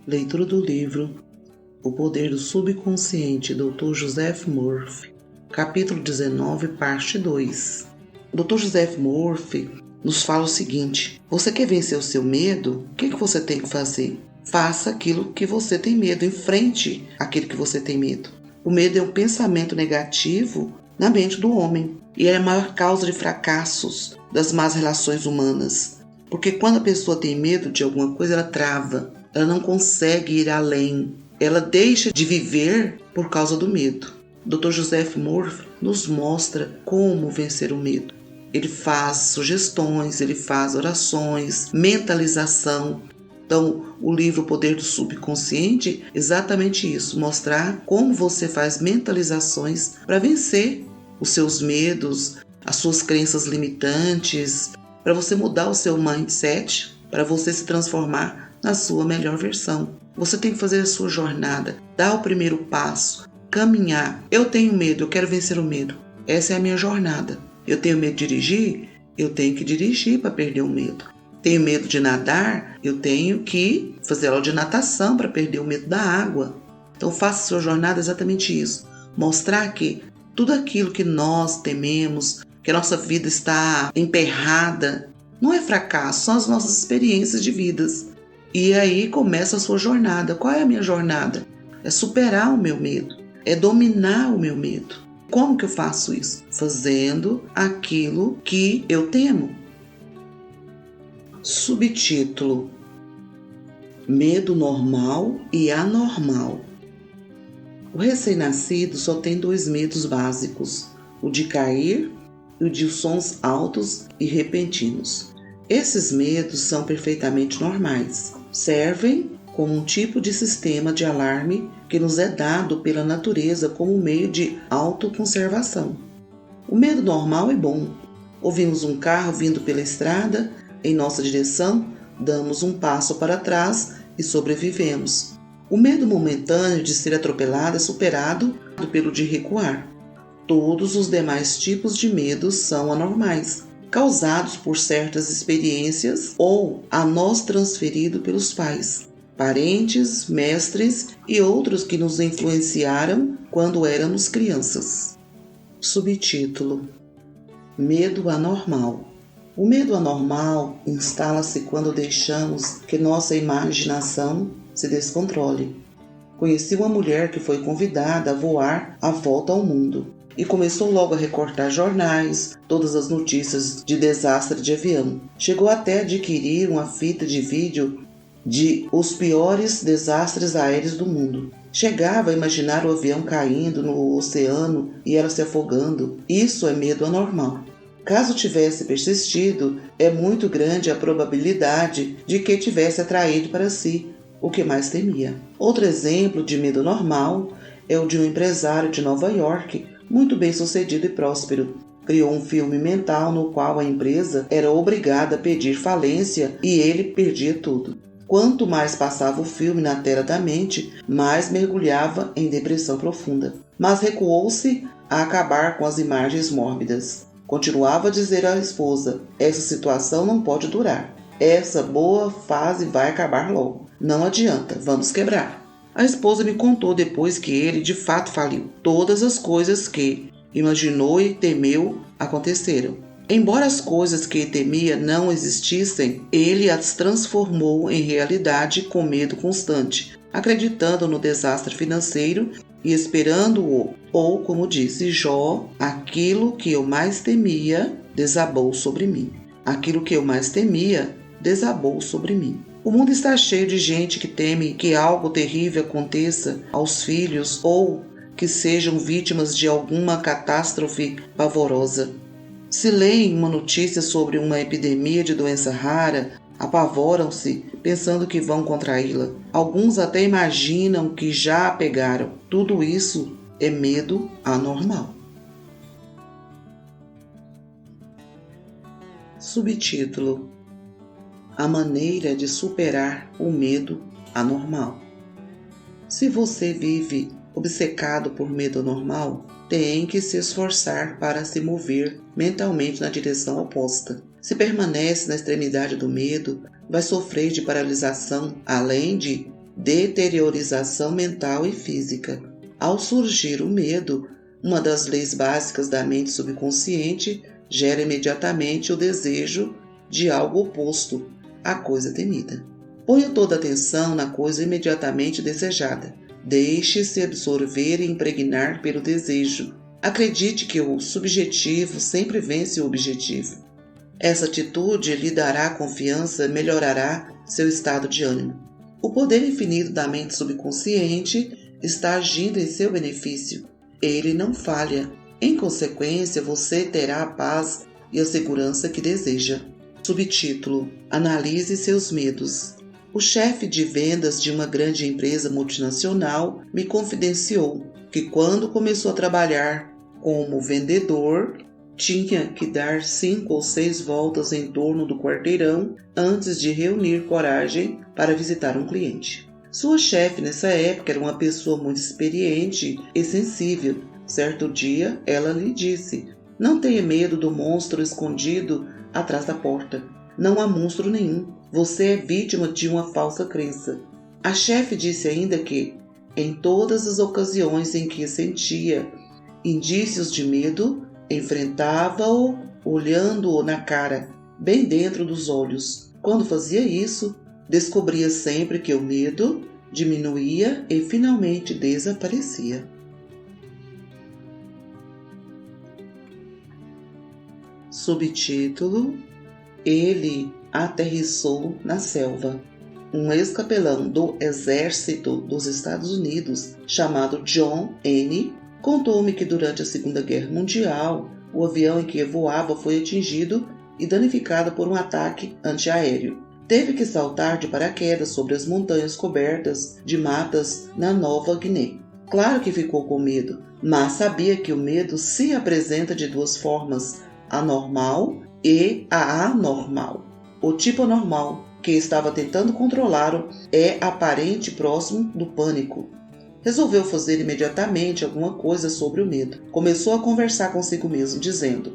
Leitura do livro O Poder do Subconsciente, Dr. Joseph Murphy, capítulo 19, parte 2. O Dr. Joseph Murphy nos fala o seguinte: você quer vencer o seu medo? O que você tem que fazer? Faça aquilo que você tem medo, enfrente aquilo que você tem medo. O medo é um pensamento negativo na mente do homem e é a maior causa de fracassos das más relações humanas. Porque quando a pessoa tem medo de alguma coisa, ela trava, ela não consegue ir além, ela deixa de viver por causa do medo. Dr. Joseph Murphy nos mostra como vencer o medo. Ele faz sugestões, ele faz orações, mentalização. Então, o livro O Poder do Subconsciente, exatamente isso, mostrar como você faz mentalizações para vencer os seus medos, as suas crenças limitantes, para você mudar o seu mindset, para você se transformar na sua melhor versão. Você tem que fazer a sua jornada, dar o primeiro passo, caminhar. Eu tenho medo, eu quero vencer o medo. Essa é a minha jornada. Eu tenho medo de dirigir? Eu tenho que dirigir para perder o medo. Tenho medo de nadar? Eu tenho que fazer aula de natação para perder o medo da água. Então faça a sua jornada exatamente isso. Mostrar que tudo aquilo que nós tememos, que a nossa vida está emperrada, não é fracasso, são as nossas experiências de vidas. E aí começa a sua jornada. Qual é a minha jornada? É superar o meu medo, é dominar o meu medo. Como que eu faço isso? Fazendo aquilo que eu temo. Subtítulo: Medo normal e anormal. O recém-nascido só tem dois medos básicos: o de cair e o de sons altos e repentinos. Esses medos são perfeitamente normais. Servem como um tipo de sistema de alarme que nos é dado pela natureza como meio de autoconservação. O medo normal é bom. Ouvimos um carro vindo pela estrada em nossa direção, damos um passo para trás e sobrevivemos. O medo momentâneo de ser atropelado é superado pelo de recuar. Todos os demais tipos de medos são anormais, causados por certas experiências ou a nós transferido pelos pais, parentes, mestres e outros que nos influenciaram quando éramos crianças. Subtítulo: Medo anormal. O medo anormal instala-se quando deixamos que nossa imaginação se descontrole. Conheci uma mulher que foi convidada a voar a volta ao mundo e começou logo a recortar jornais, todas as notícias de desastre de avião. Chegou até a adquirir uma fita de vídeo de os piores desastres aéreos do mundo. Chegava a imaginar o avião caindo no oceano e ela se afogando. Isso é medo anormal. Caso tivesse persistido, é muito grande a probabilidade de que tivesse atraído para si o que mais temia. Outro exemplo de medo normal é o de um empresário de Nova York, muito bem sucedido e próspero. Criou um filme mental no qual a empresa era obrigada a pedir falência e ele perdia tudo. Quanto mais passava o filme na tela da mente, mais mergulhava em depressão profunda. Mas recuou-se a acabar com as imagens mórbidas. Continuava a dizer à esposa: essa situação não pode durar. Essa boa fase vai acabar logo. Não adianta, vamos quebrar. A esposa me contou depois que ele de fato faliu. Todas as coisas que imaginou e temeu aconteceram. Embora as coisas que temia não existissem, ele as transformou em realidade com medo constante, acreditando no desastre financeiro e esperando-o. Ou, como disse Jó, aquilo que eu mais temia desabou sobre mim. Aquilo que eu mais temia desabou sobre mim. O mundo está cheio de gente que teme que algo terrível aconteça aos filhos ou que sejam vítimas de alguma catástrofe pavorosa. Se leem uma notícia sobre uma epidemia de doença rara, apavoram-se pensando que vão contraí-la. Alguns até imaginam que já a pegaram. Tudo isso é medo anormal. Subtítulo: A maneira de superar o medo anormal. Se você vive obcecado por medo anormal, tem que se esforçar para se mover mentalmente na direção oposta. Se permanece na extremidade do medo, vai sofrer de paralisação, além de deteriorização mental e física. Ao surgir o medo, uma das leis básicas da mente subconsciente gera imediatamente o desejo de algo oposto à coisa temida. Ponha toda a atenção na coisa imediatamente desejada. Deixe-se absorver e impregnar pelo desejo. Acredite que o subjetivo sempre vence o objetivo. Essa atitude lhe dará confiança e melhorará seu estado de ânimo. O poder infinito da mente subconsciente está agindo em seu benefício. Ele não falha. Em consequência, você terá a paz e a segurança que deseja. Subtítulo: Analise seus medos. O chefe de vendas de uma grande empresa multinacional me confidenciou que quando começou a trabalhar como vendedor, tinha que dar 5 ou 6 voltas em torno do quarteirão antes de reunir coragem para visitar um cliente. Sua chefe nessa época era uma pessoa muito experiente e sensível. Certo dia, ela lhe disse: "Não tenha medo do monstro escondido atrás da porta. Não há monstro nenhum. Você é vítima de uma falsa crença." A chefe disse ainda que, em todas as ocasiões em que sentia indícios de medo, enfrentava-o olhando-o na cara, bem dentro dos olhos. Quando fazia isso, descobria sempre que o medo diminuía e finalmente desaparecia. Subtítulo: Ele aterrissou na selva. Um ex-capelão do Exército dos Estados Unidos, chamado John N., contou-me que durante a Segunda Guerra Mundial, o avião em que voava foi atingido e danificado por um ataque antiaéreo. Teve que saltar de paraquedas sobre as montanhas cobertas de matas na Nova Guiné. Claro que ficou com medo, mas sabia que o medo se apresenta de 2 formas: a normal e a anormal. O tipo anormal, que estava tentando controlá-lo, é aparente próximo do pânico. Resolveu fazer imediatamente alguma coisa sobre o medo. Começou a conversar consigo mesmo, dizendo: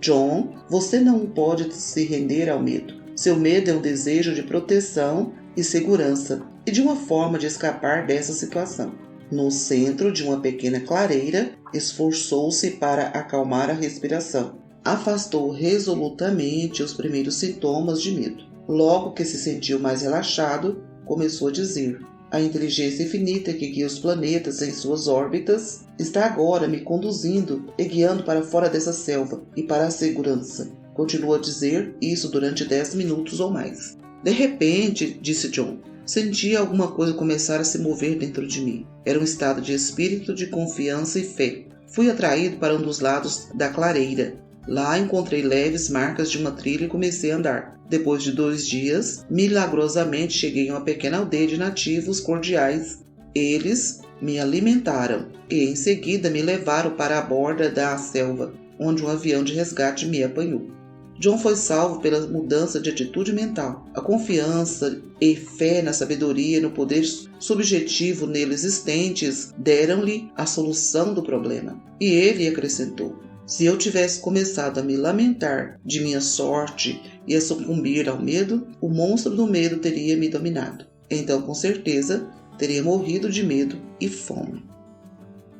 "John, você não pode se render ao medo. Seu medo é um desejo de proteção e segurança e de uma forma de escapar dessa situação." No centro de uma pequena clareira, esforçou-se para acalmar a respiração. Afastou resolutamente os primeiros sintomas de medo. Logo que se sentiu mais relaxado, começou a dizer: "A inteligência infinita que guia os planetas em suas órbitas está agora me conduzindo e guiando para fora dessa selva e para a segurança." Continuou a dizer isso durante 10 minutos ou mais. "De repente," disse John, "senti alguma coisa começar a se mover dentro de mim. Era um estado de espírito de confiança e fé. Fui atraído para um dos lados da clareira. Lá encontrei leves marcas de uma trilha e comecei a andar. Depois de 2 dias, milagrosamente cheguei a uma pequena aldeia de nativos cordiais. Eles me alimentaram e em seguida me levaram para a borda da selva, onde um avião de resgate me apanhou." John foi salvo pela mudança de atitude mental. A confiança e fé na sabedoria e no poder subjetivo nele existentes deram-lhe a solução do problema. E ele acrescentou: "Se eu tivesse começado a me lamentar de minha sorte e a sucumbir ao medo, o monstro do medo teria me dominado. Então, com certeza, teria morrido de medo e fome."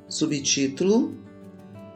Subtítulo: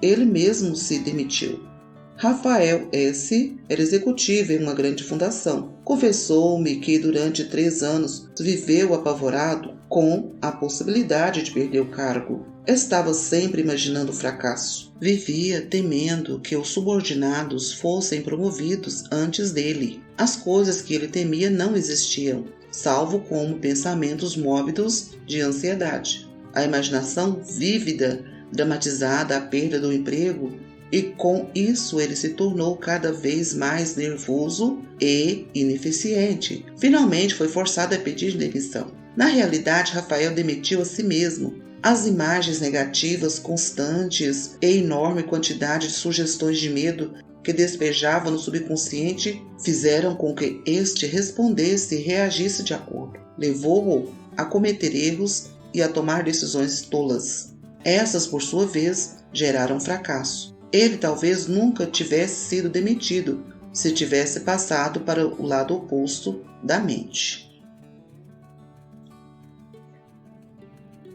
Ele mesmo se demitiu. Rafael S. era executivo em uma grande fundação. Confessou-me que durante 3 anos viveu apavorado com a possibilidade de perder o cargo. Estava sempre imaginando o fracasso. Vivia temendo que os subordinados fossem promovidos antes dele. As coisas que ele temia não existiam, salvo como pensamentos mórbidos de ansiedade. A imaginação vívida, dramatizada a perda do emprego, e com isso ele se tornou cada vez mais nervoso e ineficiente. Finalmente foi forçado a pedir demissão. Na realidade, Rafael demitiu a si mesmo. As imagens negativas constantes e enorme quantidade de sugestões de medo que despejava no subconsciente fizeram com que este respondesse e reagisse de acordo. Levou-o a cometer erros e a tomar decisões tolas. Essas, por sua vez, geraram fracasso. Ele talvez nunca tivesse sido demitido se tivesse passado para o lado oposto da mente.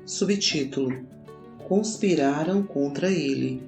Subtítulo: Conspiraram contra ele.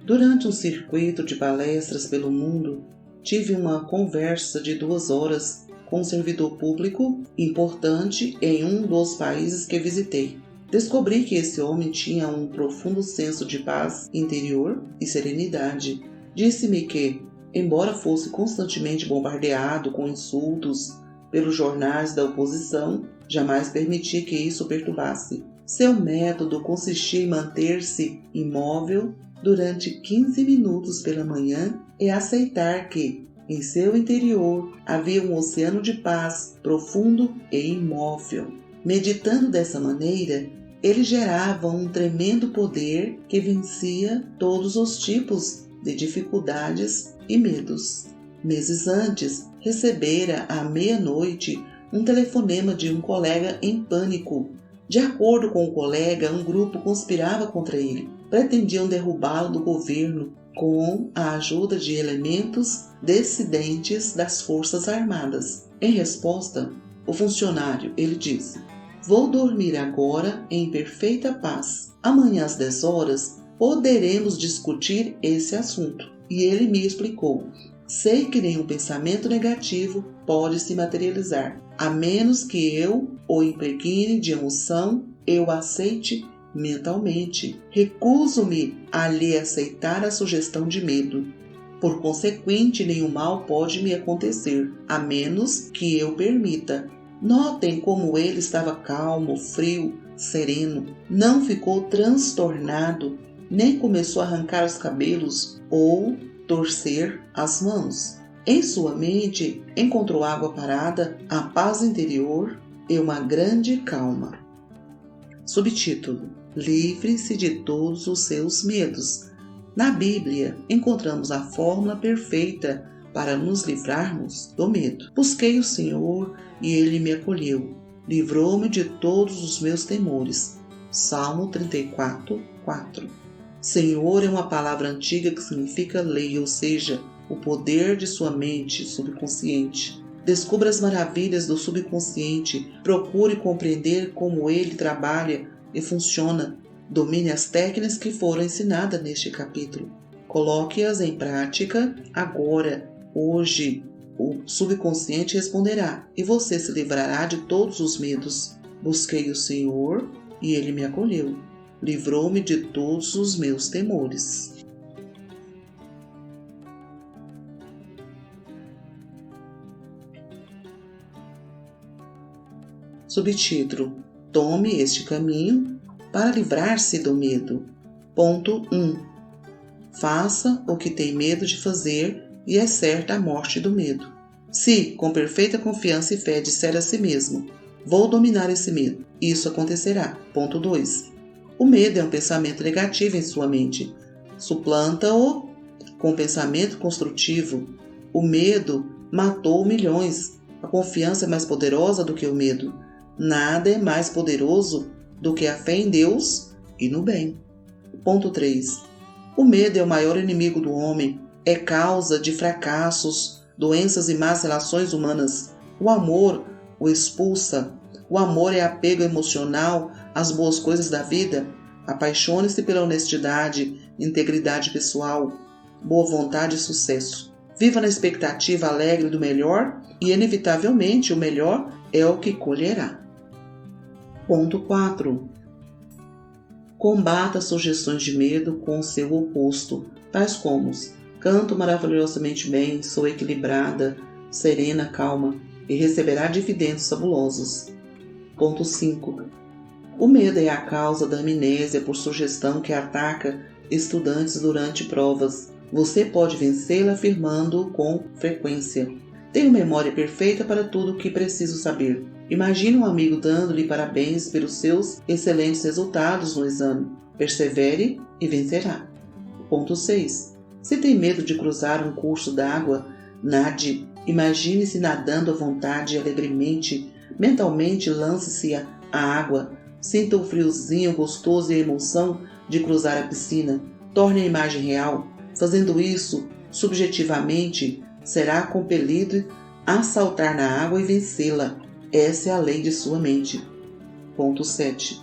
Durante um circuito de palestras pelo mundo, tive uma conversa de 2 horas com um servidor público importante em um dos países que visitei. Descobri que esse homem tinha um profundo senso de paz interior e serenidade. Disse-me que, embora fosse constantemente bombardeado com insultos pelos jornais da oposição, jamais permitia que isso o perturbasse. Seu método consistia em manter-se imóvel durante 15 minutos pela manhã e aceitar que, em seu interior, havia um oceano de paz profundo e imóvel. Meditando dessa maneira, ele gerava um tremendo poder que vencia todos os tipos de dificuldades e medos. Meses antes, recebera à meia-noite um telefonema de um colega em pânico. De acordo com o colega, um grupo conspirava contra ele. Pretendiam derrubá-lo do governo com a ajuda de elementos dissidentes das Forças Armadas. Em resposta, o funcionário, ele disse: "Vou dormir agora em perfeita paz. Amanhã às 10 horas poderemos discutir esse assunto." E ele me explicou: "Sei que nenhum pensamento negativo pode se materializar, a menos que eu o impregne de emoção e o aceite mentalmente. Recuso-me a lhe aceitar a sugestão de medo. Por consequente, nenhum mal pode me acontecer, a menos que eu permita." Notem como ele estava calmo, frio, sereno. Não ficou transtornado, nem começou a arrancar os cabelos ou torcer as mãos. Em sua mente encontrou água parada, a paz interior e uma grande calma. Subtítulo: Livre-se de todos os seus medos. Na Bíblia encontramos a fórmula perfeita para nos livrarmos do medo. Busquei o Senhor e Ele me acolheu. Livrou-me de todos os meus temores. Salmo 34, 4. Senhor é uma palavra antiga que significa lei, ou seja, o poder de sua mente subconsciente. Descubra as maravilhas do subconsciente, procure compreender como ele trabalha e funciona. Domine as técnicas que foram ensinadas neste capítulo. Coloque-as em prática agora, hoje. O subconsciente responderá e você se livrará de todos os medos. Busquei o Senhor e Ele me acolheu. Livrou-me de todos os meus temores. Subtítulo: Tome este caminho para livrar-se do medo. Ponto 1. Faça o que tem medo de fazer e é certa a morte do medo. Se, com perfeita confiança e fé, disser a si mesmo: "Vou dominar esse medo", isso acontecerá. Ponto 2. O medo é um pensamento negativo em sua mente. Suplanta-o com um pensamento construtivo. O medo matou milhões. A confiança é mais poderosa do que o medo. Nada é mais poderoso do que a fé em Deus e no bem. Ponto 3. O medo é o maior inimigo do homem. É causa de fracassos, doenças e más relações humanas. O amor o expulsa. O amor é apego emocional às boas coisas da vida. Apaixone-se pela honestidade, integridade pessoal, boa vontade e sucesso. Viva na expectativa alegre do melhor e, inevitavelmente, o melhor é o que colherá. Ponto 4. Combata sugestões de medo com o seu oposto, tais como: canto maravilhosamente bem, sou equilibrada, serena, calma, e receberá dividendos fabulosos. Ponto 5. O medo é a causa da amnésia por sugestão que ataca estudantes durante provas. Você pode vencê-la afirmando com frequência: tenho memória perfeita para tudo o que preciso saber. Imagine um amigo dando-lhe parabéns pelos seus excelentes resultados no exame. Persevere e vencerá. Ponto 6. Se tem medo de cruzar um curso d'água, nade. Imagine-se nadando à vontade e alegremente. Mentalmente lance-se à água. Sinta o friozinho gostoso e a emoção de cruzar a piscina. Torne a imagem real. Fazendo isso, subjetivamente, será compelido a saltar na água e vencê-la. Essa é a lei de sua mente. Ponto 7.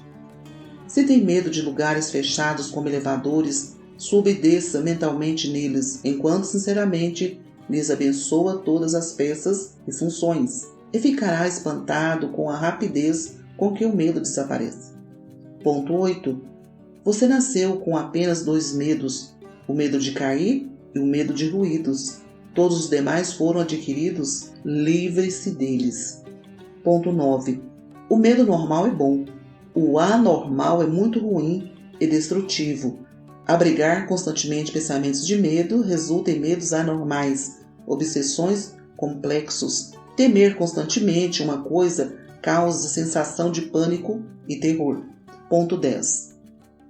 Se tem medo de lugares fechados como elevadores, suba e desça mentalmente neles, enquanto sinceramente lhes abençoa todas as peças e funções, e ficará espantado com a rapidez com que o medo desaparece. Ponto 8. Você nasceu com apenas 2 medos, o medo de cair e o medo de ruídos. Todos os demais foram adquiridos, livre-se deles. Ponto 9. O medo normal é bom. O anormal é muito ruim e destrutivo. Abrigar constantemente pensamentos de medo resulta em medos anormais, obsessões complexos. Temer constantemente uma coisa causa sensação de pânico e terror. Ponto 10.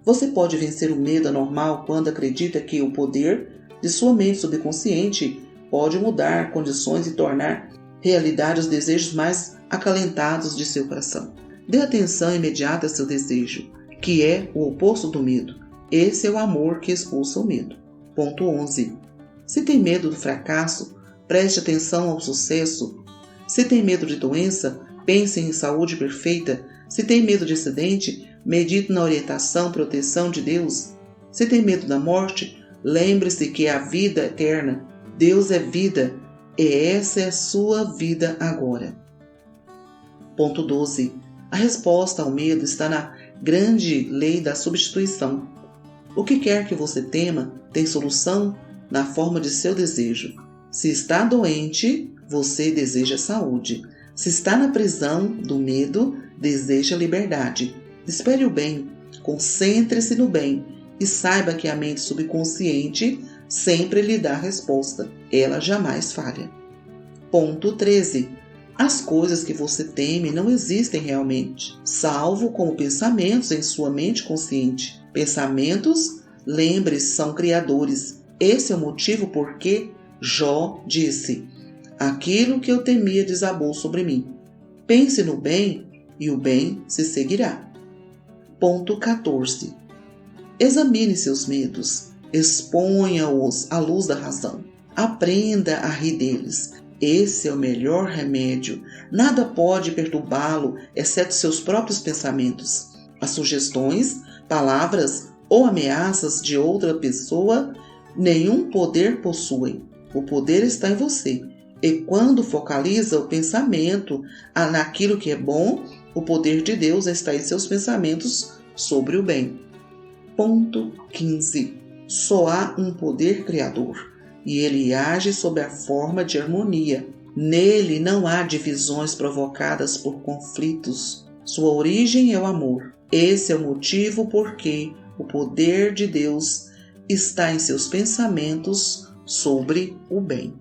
Você pode vencer o medo anormal quando acredita que o poder de sua mente subconsciente pode mudar condições e tornar realidade os desejos mais acalentados de seu coração. Dê atenção imediata a seu desejo, que é o oposto do medo. Esse é o amor que expulsa o medo. Ponto 11. Se tem medo do fracasso, preste atenção ao sucesso. Se tem medo de doença, pense em saúde perfeita. Se tem medo de acidente, medite na orientação e proteção de Deus. Se tem medo da morte, lembre-se que é a vida eterna. Deus é vida, e essa é a sua vida agora. Ponto 12. A resposta ao medo está na grande lei da substituição. O que quer que você tema tem solução na forma de seu desejo. Se está doente, você deseja saúde. Se está na prisão do medo, deseja liberdade. Espere o bem, concentre-se no bem e saiba que a mente subconsciente sempre lhe dá a resposta. Ela jamais falha. Ponto 13. As coisas que você teme não existem realmente, salvo como pensamentos em sua mente consciente. Pensamentos, lembre-se, são criadores. Esse é o motivo por que Jó disse: aquilo que eu temia desabou sobre mim. Pense no bem e o bem se seguirá. Ponto 14. Examine seus medos, exponha-os à luz da razão. Aprenda a rir deles. Esse é o melhor remédio. Nada pode perturbá-lo, exceto seus próprios pensamentos. As sugestões, palavras ou ameaças de outra pessoa nenhum poder possuem. O poder está em você. E quando focaliza o pensamento naquilo que é bom, o poder de Deus está em seus pensamentos sobre o bem. Ponto 15. Só há um poder criador, e ele age sob a forma de harmonia. Nele não há divisões provocadas por conflitos. Sua origem é o amor. Esse é o motivo por que o poder de Deus está em seus pensamentos sobre o bem.